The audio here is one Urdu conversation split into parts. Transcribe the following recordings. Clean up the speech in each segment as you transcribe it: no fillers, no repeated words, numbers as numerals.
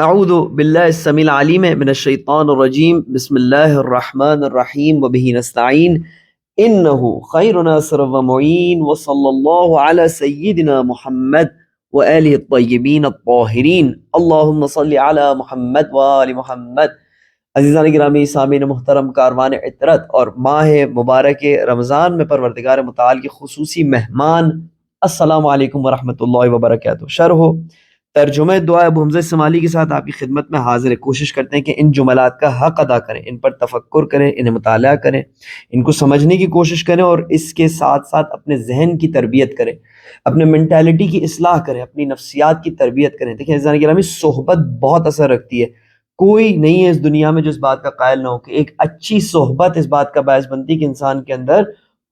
اعوذ باللہ السمیع العلیم من الشیطان الرجیم بسم اللہ الرحمن الرحیم وبہ نستعین انہ خیر ناصر ومعین وصلی اللہ علی سیدنا محمد وآلہ الطیبین الطاہرین اللہم صلی علی محمد وآل محمد۔ عزیزان گرامی، سامعین محترم، کاروان عطرت اور ماہ مبارک رمضان میں پروردگار متعال کے خصوصی مہمان، السلام علیکم ورحمۃ اللہ وبرکاتہ۔ شرح ترجمہ دعا ابو حمزہ سمالی کے ساتھ آپ کی خدمت میں حاضر ہے۔ کوشش کرتے ہیں کہ ان جملات کا حق ادا کریں، ان پر تفکر کریں، انہیں مطالعہ کریں، ان کو سمجھنے کی کوشش کریں اور اس کے ساتھ ساتھ اپنے ذہن کی تربیت کریں، اپنے مینٹیلٹی کی اصلاح کریں، اپنی نفسیات کی تربیت کریں۔ دیکھیں عزیزان گرامی، صحبت بہت اثر رکھتی ہے۔ کوئی نہیں ہے اس دنیا میں جو اس بات کا قائل نہ ہو کہ ایک اچھی صحبت اس بات کا باعث بنتی ہے کہ انسان کے اندر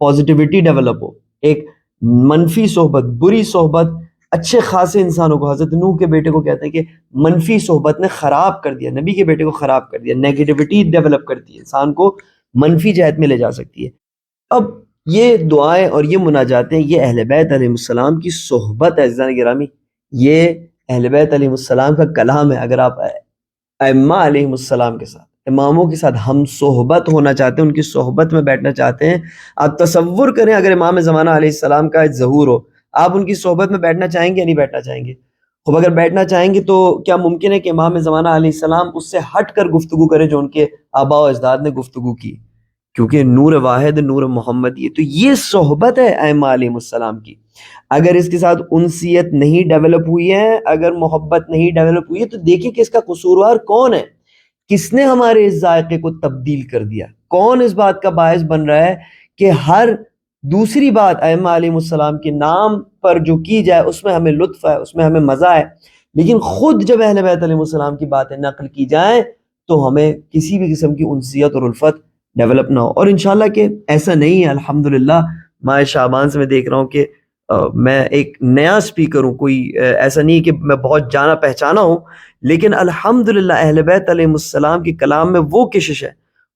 پازیٹیوٹی ڈیولپ ہو۔ ایک منفی صحبت، بری صحبت اچھے خاصے انسانوں کو، حضرت نوح کے بیٹے کو کہتے ہیں کہ منفی صحبت نے خراب کر دیا، نبی کے بیٹے کو خراب کر دیا۔ نیگیٹیوٹی ڈیولپ کرتی ہے، انسان کو منفی جہت میں لے جا سکتی ہے۔ اب یہ دعائیں اور یہ مناجاتیں یہ اہل بیت علیہ السلام کی صحبت ہے عزیزان گرامی، یہ اہل بیت علیہ السلام کا کلام ہے۔ اگر آپ ائمہ علیہ السلام کے ساتھ، اماموں کے ساتھ ہم صحبت ہونا چاہتے ہیں، ان کی صحبت میں بیٹھنا چاہتے ہیں، آپ تصور کریں اگر امام زمانہ علیہ السلام کا ظہور ہو، آپ ان کی صحبت میں بیٹھنا چاہیں گے یا نہیں بیٹھنا چاہیں گے؟ خب اگر بیٹھنا چاہیں گے تو کیا ممکن ہے کہ امام زمانہ علیہ السلام اس سے ہٹ کر گفتگو کرے جو ان کے آباء و اجداد نے گفتگو کی؟ کیونکہ نور واحد نور محمد یہ تو یہ صحبت ہے ائمہ علیہ السلام کی۔ اگر اس کے ساتھ انسیت نہیں ڈیولپ ہوئی ہے، اگر محبت نہیں ڈیولپ ہوئی ہے، تو دیکھیں کہ اس کا قصوروار کون ہے، کس نے ہمارے اس ذائقے کو تبدیل کر دیا، کون اس بات کا باعث بن رہا ہے کہ ہر دوسری بات ائمہ علیہ السلام کے نام پر جو کی جائے اس میں ہمیں لطف ہے، اس میں ہمیں مزہ ہے، لیکن خود جب اہل بیت علیہ السلام کی باتیں نقل کی جائیں تو ہمیں کسی بھی قسم کی انسیت اور الفت ڈیولپ نہ ہو۔ اور انشاءاللہ کہ ایسا نہیں ہے، الحمدللہ ماہ شعبان سے میں دیکھ رہا ہوں کہ میں ایک نیا سپیکر ہوں، کوئی ایسا نہیں کہ میں بہت جانا پہچانا ہوں، لیکن الحمدللہ اہل بیت علیہ السلام کے کلام میں وہ کشش ہے،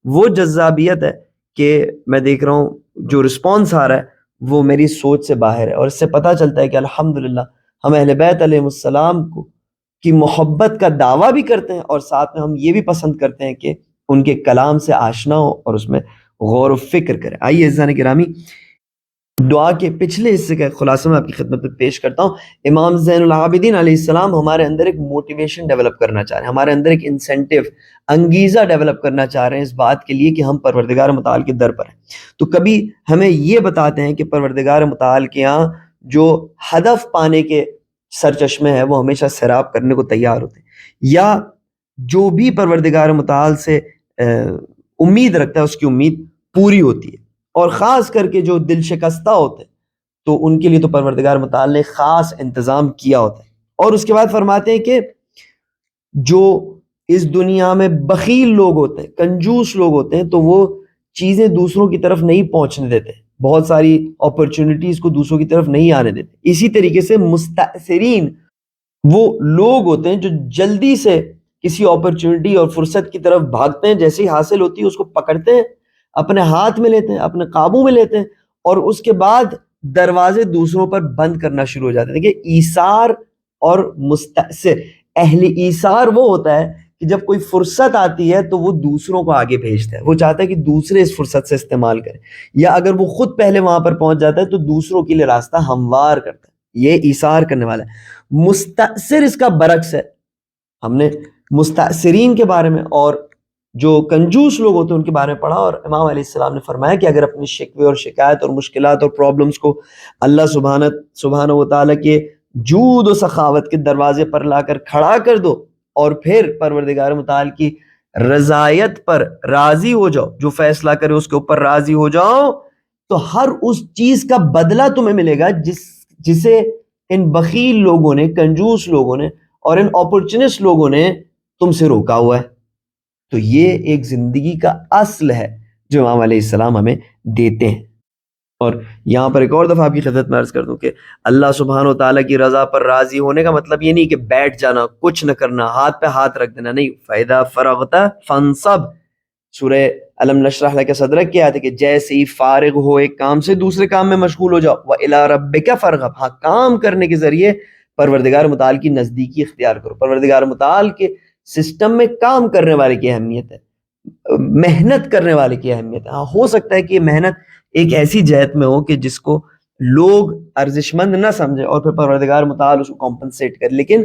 وہ جذابیت ہے کہ میں دیکھ رہا ہوں جو رسپانس آ رہا ہے وہ میری سوچ سے باہر ہے، اور اس سے پتہ چلتا ہے کہ الحمدللہ ہم اہل بیت علیہ السلام کو کی محبت کا دعویٰ بھی کرتے ہیں اور ساتھ میں ہم یہ بھی پسند کرتے ہیں کہ ان کے کلام سے آشنا ہو اور اس میں غور و فکر کریں۔ آئیے عزیزان گرامی، دعا کے پچھلے حصے کا خلاصہ میں آپ کی خدمت میں پیش کرتا ہوں۔ امام زین العابدین علیہ السلام ہمارے اندر ایک موٹیویشن ڈیولپ کرنا چاہ رہے ہیں، ہمارے اندر ایک انسینٹیو، انگیزہ ڈیولپ کرنا چاہ رہے ہیں اس بات کے لیے کہ ہم پروردگار متعال کے در پر ہیں۔ تو کبھی ہمیں یہ بتاتے ہیں کہ پروردگار متعال کے یہاں جو ہدف پانے کے سرچشمے ہیں وہ ہمیشہ سیراب کرنے کو تیار ہوتے ہیں، یا جو بھی پروردگار متعال سے امید رکھتا ہے اس کی امید پوری ہوتی ہے، اور خاص کر کے جو دل شکستہ ہوتے ہیں تو ان کے لیے تو پروردگار متعال نے خاص انتظام کیا ہوتا ہے۔ اور اس کے بعد فرماتے ہیں کہ جو اس دنیا میں بخیل لوگ ہوتے ہیں، کنجوس لوگ ہوتے ہیں، تو وہ چیزیں دوسروں کی طرف نہیں پہنچنے دیتے، بہت ساری اپرچونٹیز کو دوسروں کی طرف نہیں آنے دیتے۔ اسی طریقے سے مستأثرین وہ لوگ ہوتے ہیں جو جلدی سے کسی اپرچونٹی اور فرصت کی طرف بھاگتے ہیں، جیسے ہی حاصل ہوتی ہے اس کو پکڑتے ہیں، اپنے ہاتھ میں لیتے ہیں، اپنے قابو میں لیتے ہیں، اور اس کے بعد دروازے دوسروں پر بند کرنا شروع ہو جاتے ہیں۔ دیکھیں ایثار اور مستأثر، اہل ایثار وہ ہوتا ہے کہ جب کوئی فرصت آتی ہے تو وہ دوسروں کو آگے بھیجتا ہے، وہ چاہتا ہے کہ دوسرے اس فرصت سے استعمال کریں، یا اگر وہ خود پہلے وہاں پر پہنچ جاتا ہے تو دوسروں کے لیے راستہ ہموار کرتا ہے، یہ ایثار کرنے والا ہے۔ مستأثر اس کا برعکس ہے۔ ہم نے مستأثرین کے بارے میں اور جو کنجوس لوگ ہوتے ہیں ان کے بارے میں پڑھا، اور امام علیہ السلام نے فرمایا کہ اگر اپنی شکوے اور شکایت اور مشکلات اور پرابلمز کو اللہ سبحانہ و تعالیٰ کے جود و سخاوت کے دروازے پر لا کر کھڑا کر دو، اور پھر پروردگار متعال کی رضایت پر راضی ہو جاؤ، جو فیصلہ کرے اس کے اوپر راضی ہو جاؤ، تو ہر اس چیز کا بدلہ تمہیں ملے گا جسے ان بخیل لوگوں نے، کنجوس لوگوں نے اور ان اپورچونسٹ لوگوں نے تم سے روکا ہوا ہے۔ تو یہ ایک زندگی کا اصل ہے جو امام علیہ السلام ہمیں دیتے ہیں۔ اور یہاں پر ایک اور دفعہ آپ کی خدمت میں عرض کر دوں کہ اللہ سبحانہ و تعالیٰ کی رضا پر راضی ہونے کا مطلب یہ نہیں کہ بیٹھ جانا، کچھ نہ کرنا، ہاتھ پہ ہاتھ رکھ دینا، نہیں۔ فَإِذَا فَرَغْتَ فَانْصَبْ، سورہ علم نشرح لَكَ صدرک کیا ہے کہ جیسے ہی فارغ ہو ایک کام سے دوسرے کام میں مشغول ہو جاؤ۔ وَإِلَىٰ رَبِّكَ فَارْغَب، ہاں کام کرنے کے ذریعے پروردگار متعال کی نزدیکی اختیار کرو. پروردگار متعال کے سسٹم میں کام کرنے والے کی اہمیت ہے, محنت کرنے والے کی اہمیت ہے. ہاں ہو سکتا ہے کہ یہ محنت ایک ایسی جہت میں ہو کہ جس کو لوگ ارزش مند نہ سمجھے اور پھر پروردگار متعال اس کو کمپنسیٹ کرے, لیکن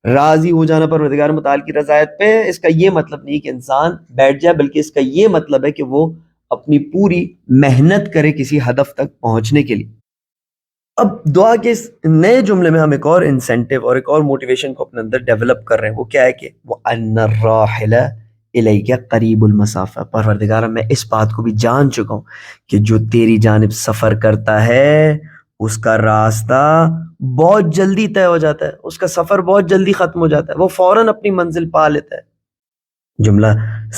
راضی ہو جانا پروردگار متعال کی رضایت پہ, اس کا یہ مطلب نہیں کہ انسان بیٹھ جائے, بلکہ اس کا یہ مطلب ہے کہ وہ اپنی پوری محنت کرے کسی ہدف تک پہنچنے کے لیے. اب دعا کے اس نئے جملے میں ہم ایک اور انسینٹیو اور ایک اور موٹیویشن کو اپنے اندر ڈیولپ کر رہے ہیں. وہ کیا ہے کہ وَأَنَّ الرَّاحِلَ إِلَيْكَ قَرِيبُ الْمَسَافَةِ, پروردگار میں اس بات کو بھی جان چکا ہوں کہ جو تیری جانب سفر کرتا ہے اس کا راستہ بہت جلدی طے ہو جاتا ہے, اس کا سفر بہت جلدی ختم ہو جاتا ہے, وہ فوراً اپنی منزل پا لیتا ہے. جملہ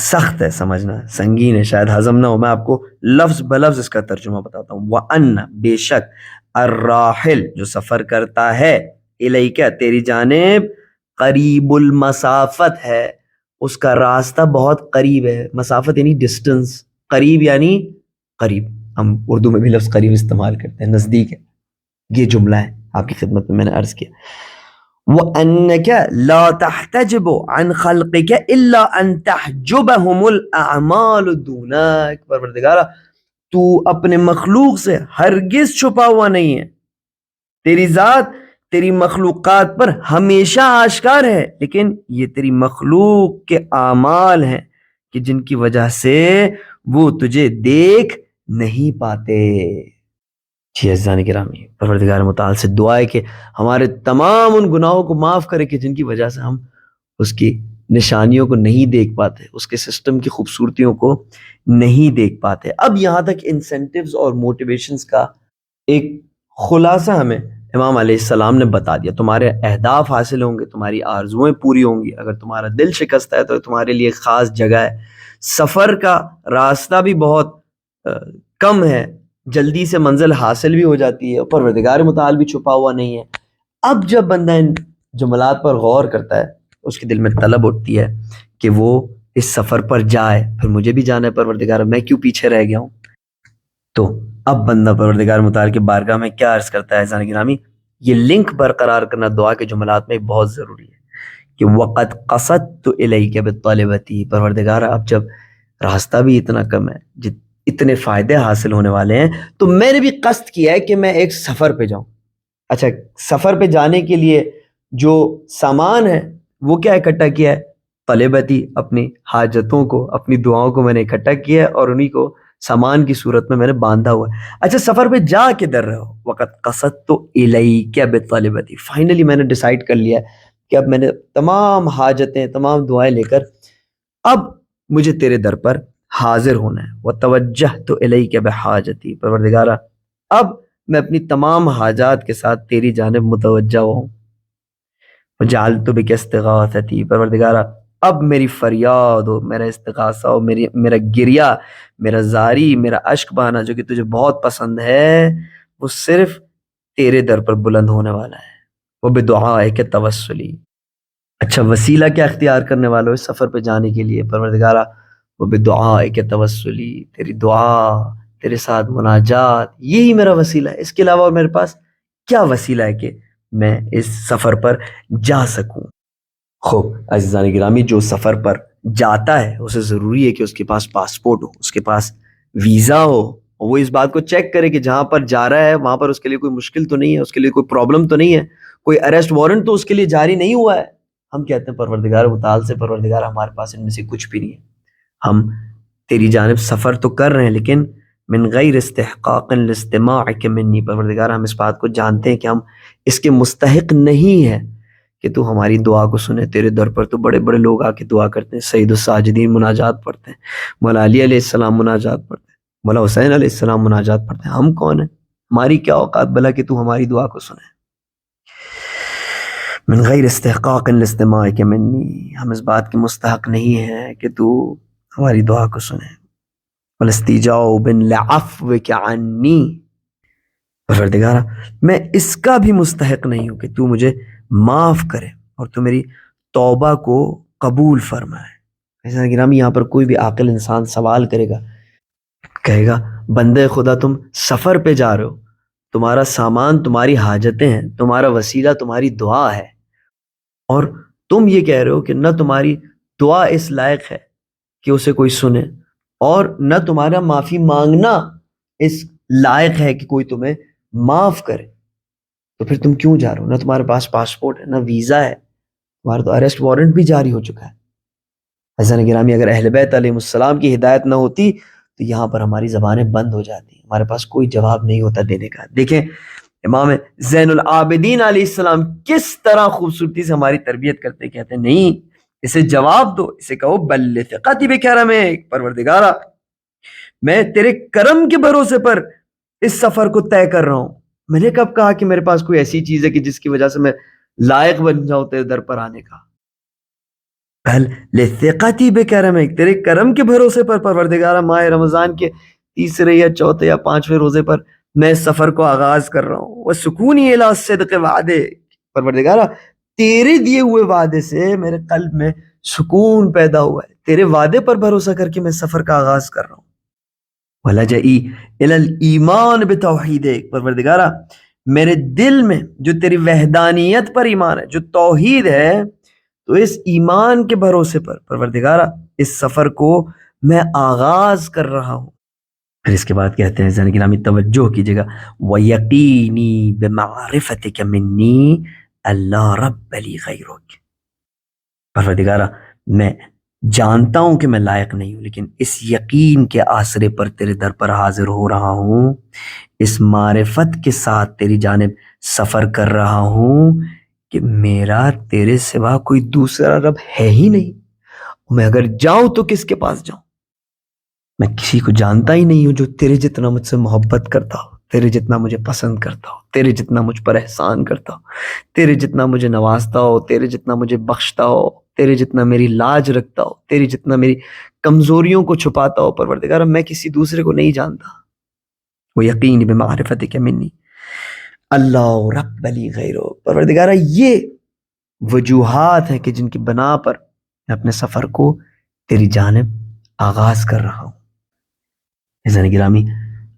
سخت ہے سمجھنا, سنگین ہے, شاید ہضم نہ ہو. میں آپ کو لفظ بلفظ اس کا ترجمہ بتاتا ہوں. وَأَنَّ, بے شک, الراحل, جو سفر کرتا ہے, الیکا, تیری جانب, قریب المسافت ہے, اس کا راستہ بہت قریب ہے. مسافت یعنی ڈسٹنس, قریب یعنی قریب. ہم اردو میں بھی لفظ قریب استعمال کرتے ہیں, نزدیک ہے. یہ جملہ ہے آپ کی خدمت میں میں نے عرض کیا. وَأَنَّكَ لَا تَحْتَجِبُ عَنْ خَلْقِكَ إِلَّا أَن تَحْجُبَهُمُ الْأَعْمَالُ دُونَكَ, پروردگارہ تو اپنے مخلوق سے ہرگز چھپا ہوا نہیں ہے. تیری ذات تیری مخلوقات پر ہمیشہ آشکار ہے, لیکن یہ تیری مخلوق کے اعمال ہیں کہ جن کی وجہ سے وہ تجھے دیکھ نہیں پاتے. جی عزیزان گرامی, پروردگار متعال سے دعا ہے کہ ہمارے تمام ان گناہوں کو معاف کرے کہ جن کی وجہ سے ہم اس کی نشانیوں کو نہیں دیکھ پاتے, اس کے سسٹم کی خوبصورتیوں کو نہیں دیکھ پاتے. اب یہاں تک انسینٹیوز اور موٹیویشنز کا ایک خلاصہ ہمیں امام علیہ السلام نے بتا دیا. تمہارے اہداف حاصل ہوں گے, تمہاری آرزویں پوری ہوں گی. اگر تمہارا دل شکستہ ہے تو تمہارے لیے ایک خاص جگہ ہے. سفر کا راستہ بھی بہت کم ہے, جلدی سے منزل حاصل بھی ہو جاتی ہے, پروردگار متعال بھی چھپا ہوا نہیں ہے. اب جب بندہ ان جملات پر غور کرتا ہے, اس کے دل میں طلب اٹھتی ہے کہ وہ اس سفر پر جائے. پھر مجھے بھی جانا ہے پروردگار, میں کیوں پیچھے رہ گیا ہوں. تو اب بندہ پروردگار متعال کی بارگاہ میں کیا عرض کرتا ہے عزیزان گرامی, یہ لنک برقرار کرنا دعا کے جملات میں بہت ضروری ہے کہ وَقَدْ قَصَدْتُ إِلَيْكَ بِالطَّلِبَةِ, پروردگار اب جب راستہ بھی اتنا کم ہے, اتنے فائدے حاصل ہونے والے ہیں, تو میں نے بھی قصد کیا ہے کہ میں ایک سفر پہ جاؤں. اچھا, سفر پہ جانے کے لیے جو سامان ہے وہ کیا اکٹھا کیا ہے؟ طلبتی, اپنی حاجتوں کو, اپنی دعاؤں کو میں نے اکٹھا کیا ہے اور انہی کو سامان کی صورت میں میں نے باندھا ہوا ہے. اچھا, سفر پہ جا کے در رہے ہو, وقت قصدت الیک بطلبتی, فائنلی میں نے ڈیسائیڈ کر لیا کہ اب میں نے تمام حاجتیں, تمام دعائیں لے کر اب مجھے تیرے در پر حاضر ہونا ہے. وتوجہت الیک بحاجتی, پروردگارہ اب میں اپنی تمام حاجات کے ساتھ تیری جانب متوجہ ہوں. وجعلت بک استغاثتی, پروردگارہ اب میری فریاد ہو, میرا استغاثہ ہو, میرا گریہ, میرا زاری, میرا اشک بہانا جو کہ تجھے بہت پسند ہے, وہ صرف تیرے در پر بلند ہونے والا ہے. وہ بدعائک توسلی, اچھا وسیلہ کیا اختیار کرنے والوں اس سفر پہ جانے کے لیے؟ پروردگارہ وہ بدعائک توسلی, تیری دعا, تیرے ساتھ مناجات, یہی میرا وسیلہ ہے. اس کے علاوہ میرے پاس کیا وسیلہ ہے کہ میں اس سفر پر جا سکوں؟ خوب عزیزان گرامی, جو سفر پر جاتا ہے اسے ضروری ہے کہ اس کے پاس پاسپورٹ ہو, اس کے پاس ویزا ہو, وہ اس بات کو چیک کرے کہ جہاں پر جا رہا ہے وہاں پر اس کے لیے کوئی مشکل تو نہیں ہے, اس کے لیے کوئی پرابلم تو نہیں ہے, کوئی اریسٹ وارنٹ تو اس کے لیے جاری نہیں ہوا ہے. ہم کہتے ہیں پروردگار متعال سے, پروردگار ہمارے پاس ان میں سے کچھ بھی نہیں ہے, ہم تیری جانب سفر تو کر رہے ہیں لیکن من غیر استحقاق لاستماعک منی, پروردگار ہم اس بات کو جانتے ہیں کہ ہم اس کے مستحق نہیں ہیں کہ تو ہماری دعا کو سنے. تیرے در پر تو بڑے بڑے لوگ آ کے دعا کرتے ہیں, سید الساجدین مناجات پڑھتے ہیں, مولا علی علیہ السلام مناجات پڑھتے ہیں, مولا حسین علیہ السلام مناجات پڑھتے ہیں. ہم کون ہیں, ہماری کیا اوقات بھلا کہ تو ہماری دعا کو سنے. من غیر استحقاق لاستماعک منی, ہم اس بات کے مستحق نہیں ہیں کہ تو ہماری دعا کو سنے. والاستجاب لعفوک عنی, پروردگارہ میں اس کا بھی مستحق نہیں ہوں کہ تو مجھے معاف کرے اور تو میری توبہ کو قبول فرمائے. ایسا گرامی, یہاں پر کوئی بھی عاقل انسان سوال کرے گا, کہے گا بندے خدا تم سفر پہ جا رہے ہو تمہارا سامان تمہاری حاجتیں ہیں، تمہارا وسیلہ تمہاری دعا ہے، اور تم یہ کہہ رہے ہو کہ نہ تمہاری دعا اس لائق ہے کہ اسے کوئی سنے، اور نہ تمہارا معافی مانگنا اس لائق ہے کہ کوئی تمہیں معاف کرے، تو پھر تم کیوں جا رہے ہو؟ نہ تمہارے پاس پاسپورٹ ہے، نہ ویزا ہے، تمہارا تو اریسٹ وارنٹ بھی جاری ہو چکا ہے۔ حضرت گرامی، اگر اہل بیت علیہ السلام کی ہدایت نہ ہوتی تو یہاں پر ہماری زبانیں بند ہو جاتی، ہمارے پاس کوئی جواب نہیں ہوتا دینے کا۔ دیکھیں امام زین العابدین علیہ السلام کس طرح خوبصورتی سے ہماری تربیت کرتے، کہتے ہیں نہیں، اسے جواب دو، اسے کہو بل ثقتی بکرمک، پروردگارا میں تیرے کرم کے بھروسے پر اس سفر کو طے کر رہا ہوں۔ میں نے کب کہا کہ میرے پاس کوئی ایسی چیز ہے کہ جس کی وجہ سے میں لائق بن جاؤں تیرے در پر آنے کا؟ بل لثقتی بکرمک، تیرے کرم کے بھروسے پر پروردگارا ماہ رمضان کے تیسرے یا چوتھے یا پانچویں روزے پر میں اس سفر کو آغاز کر رہا ہوں۔ وسکونی الی الصدق وعدے، پروردگارا تیرے دیے ہوئے وعدے سے میرے قلب میں سکون پیدا ہوا ہے، تیرے وعدے پر بھروسہ کر کے میں سفر کا آغاز کر رہا ہوں۔ وَلَجَئِي إِلَى الْإِيمَانِ بِتَوْحِيدِكَ، پروردگارا میرے دل میں جو تیری وحدانیت پر ایمان ہے، جو توحید ہے، تو اس ایمان کے بھروسے پر پروردگارا اس سفر کو میں آغاز کر رہا ہوں۔ پھر اس کے بعد کہتے ہیں زین گرامی توجہ کیجیے گا، وَيَقِينِي بِمَعْرِفَتِكَ مِنِّي اللہ رب لی غیرک، پروردگارا میں جانتا ہوں کہ میں لائق نہیں ہوں، لیکن اس یقین کے آسرے پر تیرے در پر حاضر ہو رہا ہوں، اس معرفت کے ساتھ تیری جانب سفر کر رہا ہوں کہ میرا تیرے سوا کوئی دوسرا رب ہے ہی نہیں، میں اگر جاؤں تو کس کے پاس جاؤں؟ میں کسی کو جانتا ہی نہیں ہوں جو تیرے جتنا مجھ سے محبت کرتا ہو، تیرے جتنا مجھے پسند کرتا ہو، تیرے جتنا مجھ پر احسان کرتا ہو، تیرے جتنا مجھے نوازتا ہو، تیرے جتنا مجھے بخشتا ہو، تیرے جتنا میری لاج رکھتا ہو، تیرے جتنا میری کمزوریوں کو چھپاتا ہو۔ پروردگار میں کسی دوسرے کو نہیں جانتا۔ وہ یقین بمعرفتک منی اللہ رب لی غیرو، پروردگار یہ وجوہات ہیں کہ جن کی بنا پر میں اپنے سفر کو تیری جانب آغاز کر رہا ہوں۔ عزیزان گرامی،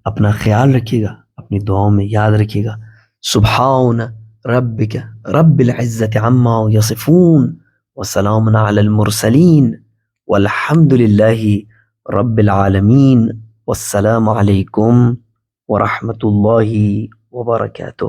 اپنا خیال رکھیے گا، اپنی دعاؤں میں یاد رکھیے گا، سبحان ربک رب العزت عما یصفون وسلام علی المرسلین والحمد للہ رب العالمین، والسلام علیکم ورحمۃ اللہ وبرکاتہ۔